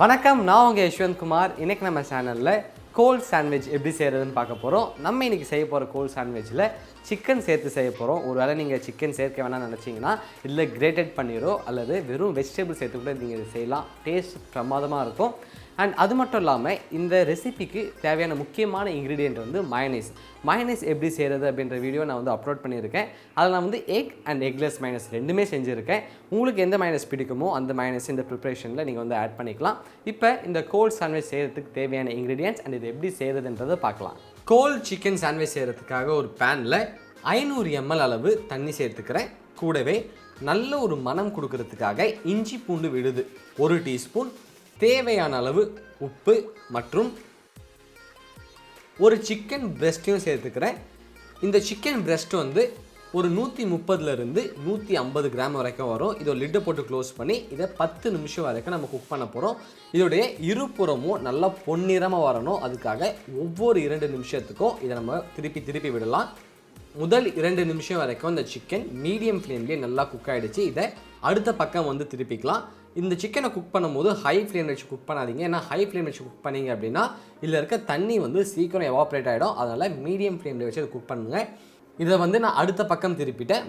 வணக்கம், நான் உங்கள் யஷ்வந்த் குமார். இன்றைக்கி நம்ம சேனலில் கோல்ட் சாண்ட்விச் எப்படி செய்கிறதுன்னு பார்க்க போகிறோம். நம்ம இன்றைக்கி செய்ய போகிற கோல்ட் சாண்ட்விச்சில் சிக்கன் சேர்த்து செய்ய போகிறோம். ஒரு வேளை நீங்கள் சிக்கன் சேர்க்க வேணாம்னு நினச்சிங்கன்னா இல்லை கிரேட்டட் பண்ணிரோ அல்லது வெறும் வெஜிடபிள் சேர்த்து கூட நீங்கள் இதை செய்யலாம். டேஸ்ட் பிரமாதமாக இருக்கும். அண்ட் அது மட்டும் இல்லாமல் இந்த ரெசிபிக்கு தேவையான முக்கியமான இன்க்ரீடியன்ட் வந்து மயோனைஸ். மயோனைஸ் எப்படி செய்கிறது அப்படின்ற வீடியோ நான் வந்து அப்லோட் பண்ணியிருக்கேன். அதில் நான் வந்து எக் அண்ட் எக்லெஸ் மயோனைஸ் ரெண்டுமே செஞ்சுருக்கேன். உங்களுக்கு எந்த மயோனைஸ் பிடிக்குமோ அந்த மயோனைஸ் இந்த ப்ரிப்ரேஷனில் நீங்கள் வந்து ஆட் பண்ணிக்கலாம். இப்போ இந்த கோல்ட் சாண்ட்விச் செய்கிறதுக்கு தேவையான இன்க்ரீடியன்ட்ஸ் அண்ட் இது எப்படி செய்கிறதுன்றதை பார்க்கலாம். கோல்ட் சிக்கன் சாண்ட்விச் செய்கிறதுக்காக ஒரு பேனில் 500 ml அளவு தண்ணி சேர்த்துக்கிறேன். கூடவே நல்ல ஒரு மனம் கொடுக்கறதுக்காக இஞ்சி பூண்டு விழுது 1 டீஸ்பூன், தேவையான அளவு உப்பு மற்றும் ஒரு சிக்கன் பிரெஸ்ட்டையும் சேர்த்துக்கிறேன். இந்த சிக்கன் பிரெஸ்ட் வந்து ஒரு 130லேருந்து 150 கிராம் வரைக்கும் வரும். இதோட லிட்டை போட்டு க்ளோஸ் பண்ணி இதை 10 நிமிஷம் வரைக்கும் நம்ம குக் பண்ண போகிறோம். இதோடைய இருபுறமும் நல்லா பொன்னிறமாக வரணும். அதுக்காக ஒவ்வொரு 2 நிமிஷத்துக்கும் இதை நம்ம திருப்பி விடலாம். முதல் 2 நிமிஷம் வரைக்கும் இந்த சிக்கன் மீடியம் ஃப்ளேம்லேயே நல்லா குக் ஆகிடுச்சு. இதை அடுத்த பக்கம் வந்து திருப்பிக்கலாம். இந்த சிக்கனை குக் பண்ணும்போது ஹை ஃப்ளேம் வச்சு குக் பண்ணாதீங்க. ஏன்னா ஹை ஃப்ளேம் வச்சு குக் பண்ணிங்க அப்படின்னா இதில் இருக்க தண்ணி வந்து சீக்கிரம் எவாப்ரேட் ஆகிடும். அதனால் மீடியம் ஃப்ளேமில் வச்சு அதை குக் பண்ணுங்கள். இதை வந்து நான் அடுத்த பக்கம் திருப்பிட்டேன்.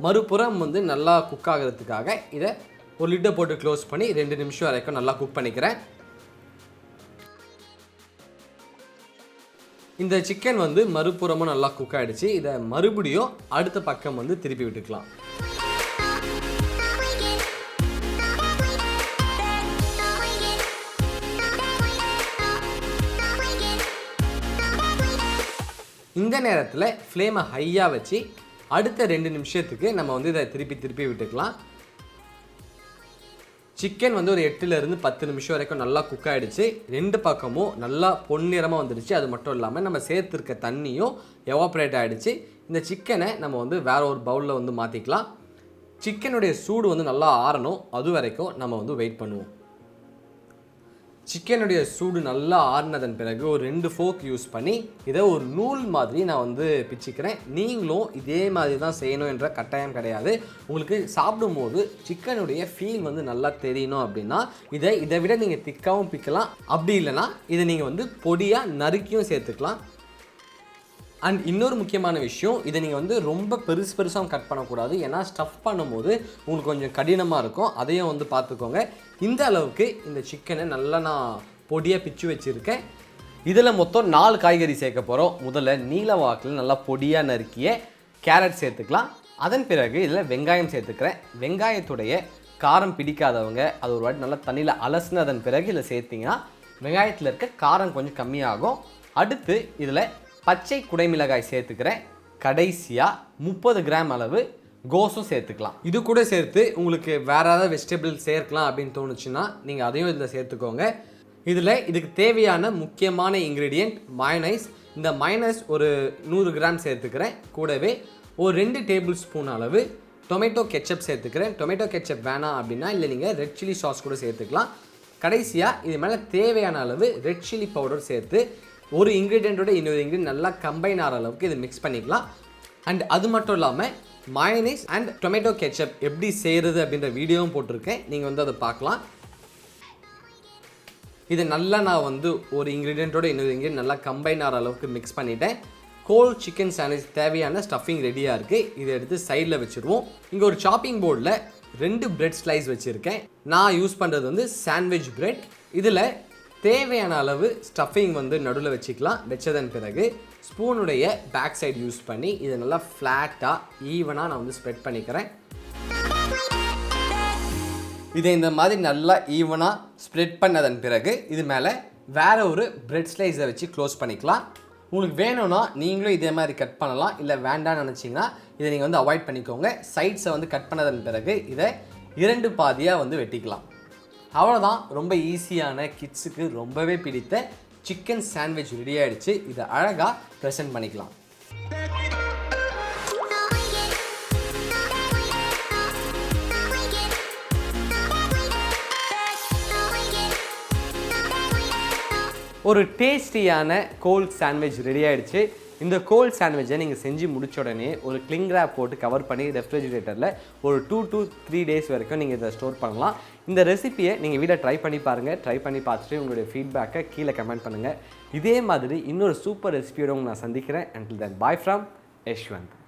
மறுபுறம் வந்து நல்லா குக் ஆகிறதுக்காக இதை ஒரு லிட்டை போட்டு க்ளோஸ் பண்ணி 2 நிமிஷம் வரைக்கும் நல்லா குக் பண்ணிக்கிறேன். இந்த சிக்கன் வந்து மறுபுறமும் நல்லா குக் ஆகிடுச்சு. இதை மறுபடியும் அடுத்த பக்கம் வந்து திருப்பி விட்டுக்கலாம். இந்த நேரத்தில் ஃப்ளேமை ஹையாக வச்சு அடுத்த 2 நிமிஷத்துக்கு நம்ம வந்து இதை திருப்பி விட்டுக்கலாம். சிக்கன் வந்து ஒரு 8லேருந்து 10 நிமிஷம் வரைக்கும் நல்லா குக் ஆகிடுச்சு. 2 பக்கமும் நல்லா பொன்னிறமாக வந்துடுச்சு. அது மட்டும் இல்லாமல் நம்ம சேர்த்துருக்க தண்ணியும் எவாப்ரேட் ஆகிடுச்சு. இந்த சிக்கனை நம்ம வந்து வேறு ஒரு பவுலில் வந்து மாற்றிக்கலாம். சிக்கனுடைய சூடு வந்து நல்லா ஆறணும். அது வரைக்கும் நம்ம வந்து வெயிட் பண்ணுவோம். சிக்கனுடைய சூடு நல்லா ஆறினதன் பிறகு ஒரு 2 ஃபோர்க் யூஸ் பண்ணி இதை ஒரு நூல் மாதிரி நான் வந்து பிச்சுக்கிறேன். நீங்களும் இதே மாதிரி தான் செய்யணும் என்ற கட்டாயம் கிடையாது. உங்களுக்கு சாப்பிடும்போது சிக்கனுடைய ஃபீல் வந்து நல்லா தெரியணும் அப்படின்னா இதை விட நீங்கள் திக்காகவும் பிக்கலாம். அப்படி இல்லைனா இதை நீங்கள் வந்து பொடியாக நறுக்கியும் சேர்த்துக்கலாம். அண்ட் இன்னொரு முக்கியமான விஷயம், இதை நீங்கள் வந்து ரொம்ப பெருசாக கட் பண்ணக்கூடாது. ஏன்னா ஸ்டஃப் பண்ணும்போது உங்களுக்கு கொஞ்சம் கடினமாக இருக்கும். அதையும் வந்து பார்த்துக்கோங்க. இந்த அளவுக்கு இந்த சிக்கனை நல்லா நான் பொடியாக பிச்சு வச்சுருக்கேன். இதில் மொத்தம் 4 காய்கறி சேர்க்க போகிறோம். முதல்ல நீல வாக்கில் நல்லா பொடியாக நறுக்கிய கேரட் சேர்த்துக்கலாம். அதன் பிறகு இதில் வெங்காயம் சேர்த்துக்கிறேன். வெங்காயத்துடைய காரம் பிடிக்காதவங்க அது ஒரு வாட்டி நல்லா தண்ணியில் அலசினதன் பிறகு இதில் சேர்த்திங்கன்னா வெங்காயத்தில் இருக்க காரம் கொஞ்சம் கம்மியாகும். அடுத்து இதில் பச்சை குடைமிளகாய் சேர்த்துக்கிறேன். கடைசியாக 30 கிராம் அளவு கோஸும் சேர்த்துக்கலாம். இது கூட சேர்த்து உங்களுக்கு வேறு ஏதாவது வெஜிடபிள் சேர்க்கலாம் அப்படின்னு தோணுச்சுன்னா நீங்கள் அதையும் இதில் சேர்த்துக்கோங்க. இதுக்கு தேவையான முக்கியமான இன்க்ரீடியண்ட் மயோனைஸ். இந்த மயோனைஸ் ஒரு 100 கிராம் சேர்த்துக்கிறேன். கூடவே ஒரு 2 டேபிள் ஸ்பூன் அளவு டொமேட்டோ கெச்சப் சேர்த்துக்கிறேன். டொமேட்டோ கெச்சப் வேணாம் அப்படின்னா இல்லை நீங்கள் ரெட் சில்லி சாஸ் கூட சேர்த்துக்கலாம். கடைசியாக இது மேலே தேவையான அளவு ரெட் சில்லி பவுடர் சேர்த்து ஒரு இன்க்ரீடியண்ட்டோட இன்னொரு இன்க்ரீடியன்ட் நல்லா கம்பைன் ஆகிற அளவுக்கு இது மிக்ஸ் பண்ணிக்கலாம். அண்ட் அது மட்டும் இல்லாமல் மயோனைஸ் அண்ட் டொமேட்டோ கெச்சப் எப்படி செய்கிறது அப்படின்ற வீடியோவும் போட்டிருக்கேன். நீங்கள் வந்து அதை பார்க்கலாம். இதை நல்லா நான் வந்து ஒரு இன்க்ரீடியண்ட்டோட இன்னொரு இன்க்ரீடியன்ட் நல்லா கம்பைன் ஆகிற அளவுக்கு மிக்ஸ் பண்ணிவிட்டேன். கோல்ட் சிக்கன் சாண்ட்விச் தேவையான ஸ்டஃபிங் ரெடியாக இருக்குது. இதை எடுத்து சைடில் வச்சுருவோம். இங்கே ஒரு சாப்பிங் போர்டில் 2 பிரெட் ஸ்லைஸ் வச்சுருக்கேன். நான் யூஸ் பண்ணுறது வந்து சாண்ட்விச் பிரெட். இதில் தேவையான அளவு ஸ்டஃபிங் வந்து நடுவில் வச்சுக்கலாம். வச்சதன் பிறகு ஸ்பூனுடைய பேக் சைடு யூஸ் பண்ணி இதை நல்லா ஃப்ளாட்டாக ஈவனாக நான் வந்து ஸ்ப்ரெட் பண்ணிக்கிறேன். இதை இந்த மாதிரி நல்லா ஈவனாக ஸ்ப்ரெட் பண்ணதன் பிறகு இது மேலே வேறு ஒரு பிரெட் ஸ்லைஸை வச்சு க்ளோஸ் பண்ணிக்கலாம். உங்களுக்கு வேணும்னா நீங்களும் இதே மாதிரி கட் பண்ணலாம். இல்லை வேண்டாம்னு நினச்சிங்கன்னா இதை நீங்கள் வந்து அவாய்ட் பண்ணிக்கோங்க. சைட்ஸை வந்து கட் பண்ணதன் பிறகு இதை 2 பாதியாக வந்து வெட்டிக்கலாம். அவ்வளோதான். ரொம்ப ஈஸியான கிட்ஸுக்கு ரொம்பவே பிடித்த சிக்கன் சாண்ட்விச் ரெடி ஆகிடுச்சு. இதை அழகாக ப்ரெசென்ட் பண்ணிக்கலாம். ஒரு டேஸ்டியான கோல்ட் சாண்ட்விச் ரெடி ஆகிடுச்சு. இந்த கோல்ட் சாண்ட்விச்சை நீங்கள் செஞ்சு முடிச்ச உடனே ஒரு கிளிங் ரேப் போட்டு கவர் பண்ணி ரெஃப்ரிஜிரேட்டரில் ஒரு 2 to 3 days வரைக்கும் நீங்கள் இதை ஸ்டோர் பண்ணலாம். இந்த ரெசிபியை நீங்கள் வீட்டில் ட்ரை பண்ணி பாருங்கள். ட்ரை பண்ணி பார்த்துட்டு உங்களுடைய ஃபீட்பேக்கை கீழே கமெண்ட் பண்ணுங்கள். இதே மாதிரி இன்னொரு சூப்பர் ரெசிபியோட நான் சந்திக்கிறேன். Until then, bye from Yeshwanth.